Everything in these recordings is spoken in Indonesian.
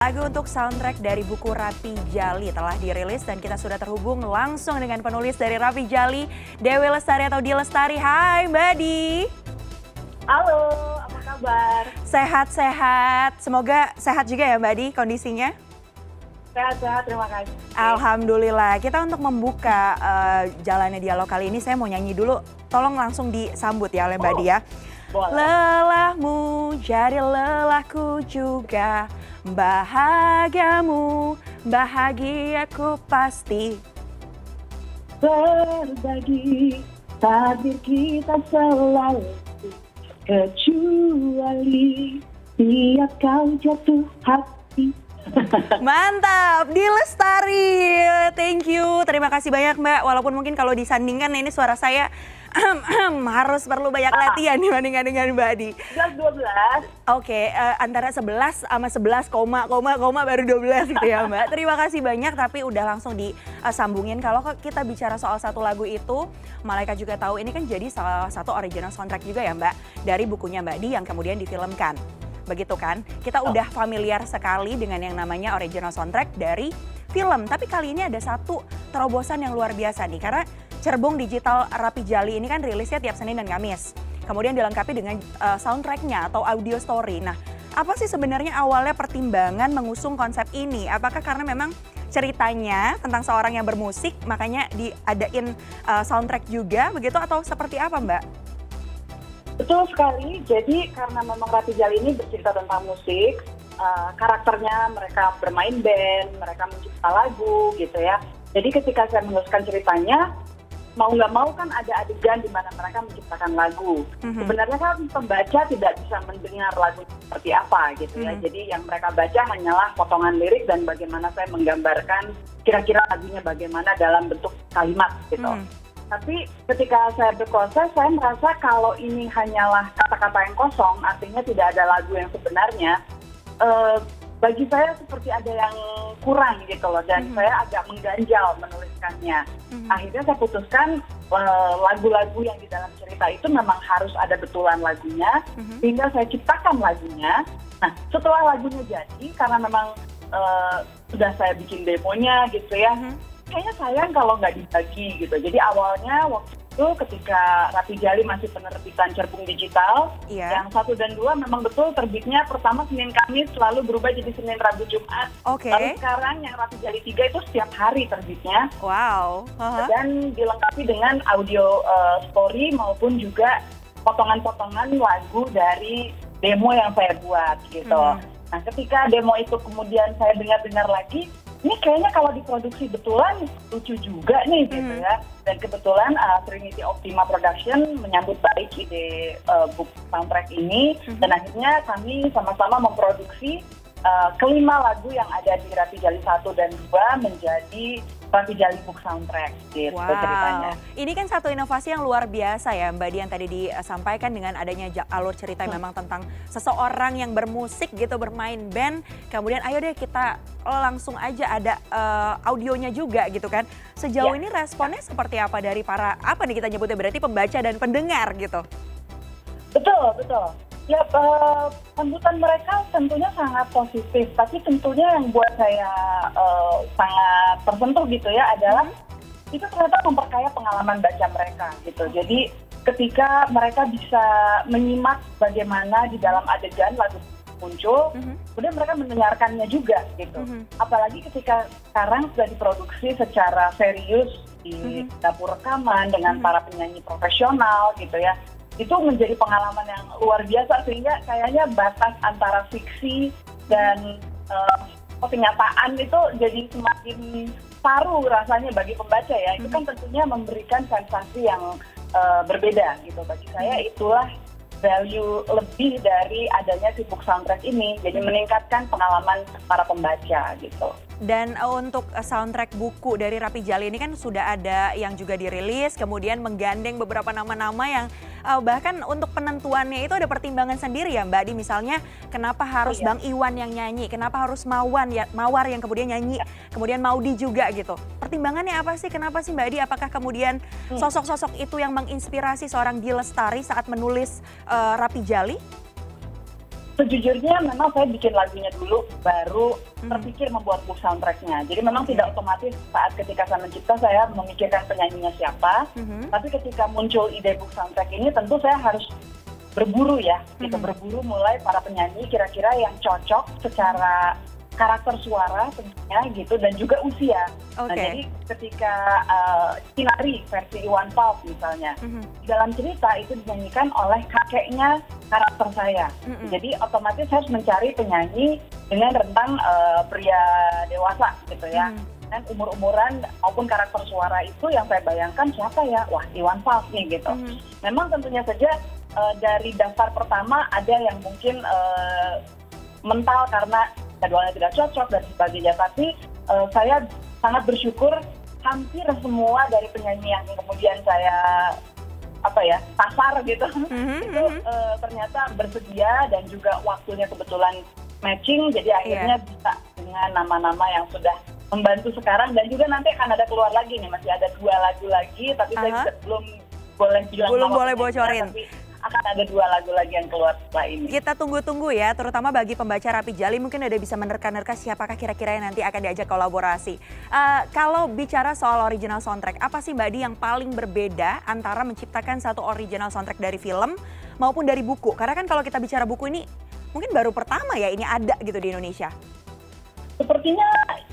Lagu untuk soundtrack dari buku Rapi Jali telah dirilis dan kita sudah terhubung langsung dengan penulis dari Rapi Jali, Dewi Lestari atau Di Lestari. Hai Mbak Di. Halo, apa kabar? Sehat-sehat, semoga sehat juga ya Mbak Di kondisinya. Sehat-sehat, terima kasih. Alhamdulillah, kita untuk membuka jalannya dialog kali ini saya mau nyanyi dulu, tolong langsung disambut ya oleh Mbak Di ya. Boleh. Lelahmu jadi lelahku juga, bahagiamu bahagiaku pasti. Berbagi takdir kita selalu, kecuali tiap kau jatuh hati. Mantap, Di Lestari. Thank you, terima kasih banyak Mbak. Walaupun mungkin kalau disandingkan ini suara saya harus perlu banyak latihan dibandingkan dengan Mbak Di. 11-12. Oke, antara 11 sama 11, baru 12 gitu ya Mbak. Terima kasih banyak, tapi udah langsung disambungin. Kalau kita bicara soal satu lagu itu, Malaika juga tahu ini kan jadi salah satu original soundtrack juga ya Mbak, dari bukunya Mbak Di yang kemudian difilmkan. Begitu kan? Kita udah familiar sekali dengan yang namanya original soundtrack dari film. Tapi kali ini ada satu terobosan yang luar biasa nih, karena Cerbung Digital Rapi Jali ini kan rilisnya tiap Senin dan Kamis. Kemudian dilengkapi dengan soundtracknya atau audio story. Nah, apa sih sebenarnya awalnya pertimbangan mengusung konsep ini? Apakah karena memang ceritanya tentang seorang yang bermusik, makanya diadain soundtrack juga begitu, atau seperti apa Mbak? Betul sekali, jadi karena memang Rapi Jali ini bercerita tentang musik, karakternya mereka bermain band, mereka mencipta lagu gitu ya. Jadi ketika saya menuliskan ceritanya, mau nggak mau kan ada adegan di mana mereka menciptakan lagu. Sebenarnya kan pembaca tidak bisa mendengar lagu seperti apa gitu ya. Jadi yang mereka baca hanyalah potongan lirik dan bagaimana saya menggambarkan kira-kira lagunya bagaimana dalam bentuk kalimat gitu. Tapi ketika saya berproses, saya merasa kalau ini hanyalah kata-kata yang kosong, artinya tidak ada lagu yang sebenarnya, bagi saya seperti ada yang kurang gitu loh, dan saya agak mengganjal menuliskannya. Akhirnya saya putuskan lagu-lagu yang di dalam cerita itu memang harus ada betulan lagunya, sehingga saya ciptakan lagunya. Nah, setelah lagunya jadi, karena memang sudah saya bikin demonya gitu ya, kayaknya sayang kalau nggak dibagi gitu. Jadi awalnya waktu itu ketika Rapi Jali masih penerbitan Cerbung Digital, yang 1 dan 2 memang betul terbitnya pertama Senin Kamis, lalu berubah jadi Senin Rabu Jumat. Lalu sekarang yang Rapi Jali 3 itu setiap hari terbitnya. Wow. Dan dilengkapi dengan audio story maupun juga potongan-potongan lagu dari demo yang saya buat gitu. Nah, ketika demo itu kemudian saya dengar-dengar lagi, ini kayaknya kalau diproduksi betulan lucu juga nih gitu ya. Dan kebetulan Trinity Optima Production menyambut baik ide book soundtrack ini. Dan akhirnya kami sama-sama memproduksi kelima lagu yang ada di Rapi Jali 1 dan 2 menjadi Rapi Jali Book Soundtrack gitu ceritanya. Ini kan satu inovasi yang luar biasa ya Mbak Di yang tadi disampaikan dengan adanya alur cerita yang memang tentang seseorang yang bermusik gitu, bermain band. Kemudian ayo deh kita langsung aja ada audionya juga gitu kan. Sejauh ini responnya seperti apa dari para, apa nih kita nyebutnya, berarti pembaca dan pendengar gitu? Betul, betul. Ya, sambutan mereka tentunya sangat positif, tapi tentunya yang buat saya sangat tersentuh gitu ya adalah itu ternyata memperkaya pengalaman baca mereka gitu. Jadi ketika mereka bisa menyimak bagaimana di dalam adegan lagu muncul, kemudian mereka mendengarkannya juga gitu. Apalagi ketika sekarang sudah diproduksi secara serius di dapur rekaman dengan para penyanyi profesional gitu ya. Itu menjadi pengalaman yang luar biasa, sehingga kayaknya batas antara fiksi dan kenyataan itu jadi semakin saru rasanya bagi pembaca ya. Itu kan tentunya memberikan sensasi yang berbeda gitu. Bagi saya itulah value lebih dari adanya si book soundtrack ini, jadi meningkatkan pengalaman para pembaca gitu. Dan untuk soundtrack buku dari Rapi Jali ini kan sudah ada yang juga dirilis, kemudian menggandeng beberapa nama-nama yang bahkan untuk penentuannya itu ada pertimbangan sendiri ya Mbak Di. Misalnya kenapa harus Bang Iwan yang nyanyi, kenapa harus Mawar yang kemudian nyanyi, kemudian Maudi juga gitu. Pertimbangannya apa sih, kenapa sih Mbak Di? Apakah kemudian sosok-sosok itu yang menginspirasi seorang Di Lestari saat menulis Rapi Jali? Sejujurnya memang saya bikin lagunya dulu, baru terpikir membuat book soundtracknya. Jadi memang tidak otomatis saat ketika saya mencipta saya memikirkan penyanyinya siapa, tapi ketika muncul ide book soundtrack ini tentu saya harus berburu ya, gitu, berburu mulai para penyanyi kira-kira yang cocok secara karakter suara tentunya gitu dan juga usia. Nah jadi ketika Kinari versi Iwan Fals misalnya, dalam cerita itu dinyanyikan oleh kakeknya karakter saya. Jadi otomatis harus mencari penyanyi dengan rentang pria dewasa gitu ya. Dan umur-umuran maupun karakter suara itu yang saya bayangkan siapa ya? Wah, Iwan Fals nih gitu. Memang tentunya saja dari daftar pertama ada yang mungkin mental karena jadwalnya tidak cocok dan sebagainya, tapi saya sangat bersyukur hampir semua dari penyanyi yang kemudian saya pasar gitu itu ternyata bersedia dan juga waktunya kebetulan matching, jadi akhirnya bisa dengan nama-nama yang sudah membantu sekarang dan juga nanti akan ada keluar lagi nih, masih ada 2 lagu lagi tapi saya juga belum boleh bilang belum boleh bocorin. Tapi akan ada 2 lagu lagi yang keluar setelah ini. Kita tunggu-tunggu ya, terutama bagi pembaca Rapi Jali mungkin ada bisa menerka-nerka siapakah kira-kira yang nanti akan diajak kolaborasi. Kalau bicara soal original soundtrack, apa sih Mbak Di yang paling berbeda antara menciptakan satu original soundtrack dari film maupun dari buku? Karena kan kalau kita bicara buku ini mungkin baru pertama ya ini ada gitu di Indonesia. Sepertinya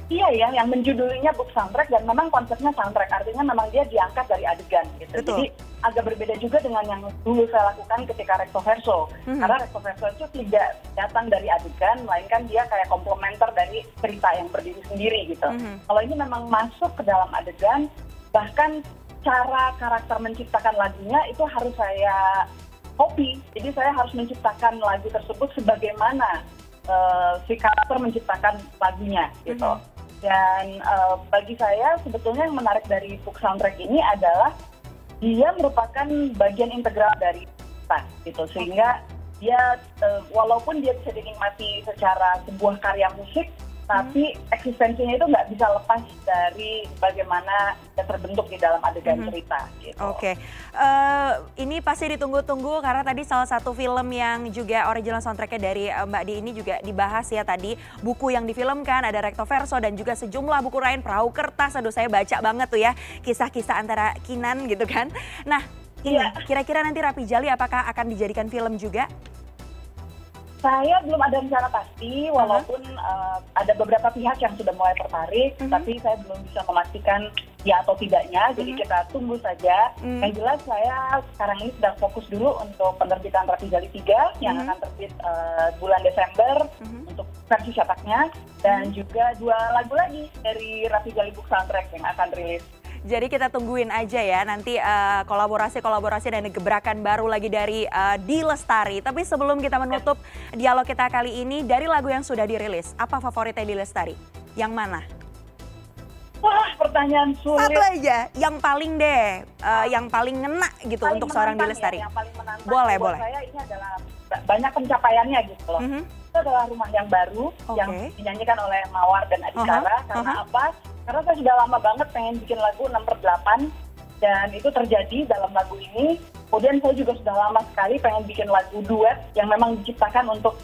iya ya, yang menjudulinya book soundtrack dan memang konsepnya soundtrack, artinya memang dia diangkat dari adegan gitu. Betul. Jadi agak berbeda juga dengan yang dulu saya lakukan ketika recto verso. Karena recto verso itu tidak datang dari adegan, melainkan dia kayak komplementer dari cerita yang berdiri sendiri gitu. Kalau ini memang masuk ke dalam adegan, bahkan cara karakter menciptakan lagunya itu harus saya copy. Jadi saya harus menciptakan lagu tersebut sebagaimana si karakter menciptakan lagunya gitu. Dan bagi saya sebetulnya yang menarik dari book soundtrack ini adalah dia merupakan bagian integral dari kita gitu, sehingga dia walaupun dia bisa dinikmati secara sebuah karya musik, tapi eksistensinya itu nggak bisa lepas dari bagaimana dia terbentuk di dalam adegan cerita gitu. Oke. Ini pasti ditunggu-tunggu karena tadi salah satu film yang juga original soundtracknya dari Mbak Di ini juga dibahas ya tadi. Buku yang difilmkan ada recto verso dan juga sejumlah buku lain, Perahu Kertas. Aduh saya baca banget tuh ya kisah-kisah antara Kinan gitu kan. Nah ini kira-kira nanti Rapi Jali apakah akan dijadikan film juga? Saya belum ada rencana pasti, walaupun ada beberapa pihak yang sudah mulai tertarik, tapi saya belum bisa memastikan ya atau tidaknya, jadi kita tunggu saja. Yang jelas saya sekarang ini sedang fokus dulu untuk penerbitan Rapi Jali 3 yang akan terbit bulan Desember untuk versi cetaknya, dan juga 2 lagu lagi dari Rapi Jali Book Soundtrack yang akan rilis. Jadi kita tungguin aja ya nanti kolaborasi dan gebrakan baru lagi dari Di Lestari. Tapi sebelum kita menutup dialog kita kali ini dari lagu yang sudah dirilis, apa favoritnya Di Lestari? Yang mana? Wah, pertanyaan sulit. Satu aja, yang paling deh, yang paling ngena gitu paling untuk seorang Di Lestari. Ya, yang paling menantang boleh. Saya ini adalah banyak pencapaiannya gitu loh. Itu adalah Rumah yang Baru yang dinyanyikan oleh Mawar dan Adhikara. Karena apa? Karena saya sudah lama banget pengen bikin lagu 6/8 dan itu terjadi dalam lagu ini. Kemudian saya juga sudah lama sekali pengen bikin lagu duet yang memang diciptakan untuk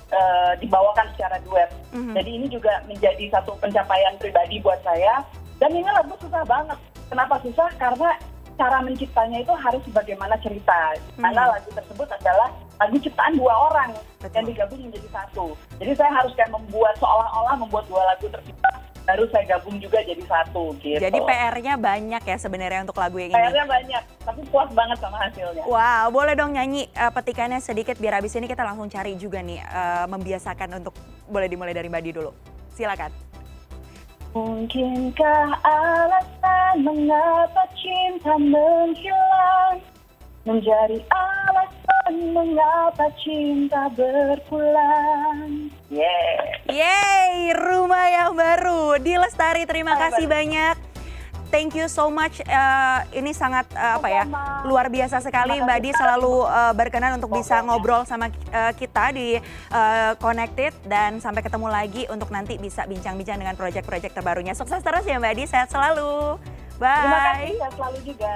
dibawakan secara duet. Jadi ini juga menjadi satu pencapaian pribadi buat saya. Dan ini lagu susah banget. Kenapa susah? Karena cara menciptanya itu harus bagaimana cerita. Karena lagu tersebut adalah lagu ciptaan 2 orang yang digabung menjadi satu. Jadi saya harus kayak membuat seolah-olah membuat 2 lagu tercipta, baru saya gabung juga jadi satu gitu. Jadi PR-nya banyak ya sebenarnya untuk lagu yang ini. PR-nya banyak, tapi puas banget sama hasilnya. Wow, boleh dong nyanyi petikannya sedikit biar abis ini kita langsung cari juga nih membiasakan untuk boleh dimulai dari Mbak Di dulu. Silakan. Mungkinkah alasan mengapa cinta menghilang, menjadi alasan mengapa cinta berpulang. Yeay, Rumah yang Baru. Di Lestari, terima kasih banyak. Thank you so much. Ini sangat luar biasa sekali Mbak Di selalu berkenan untuk bisa ngobrol sama kita di Connected, dan sampai ketemu lagi untuk nanti bisa bincang-bincang dengan proyek-proyek terbarunya. Sukses terus ya Mbak Di, sehat selalu. Bye. Terima kasih, sehat selalu juga.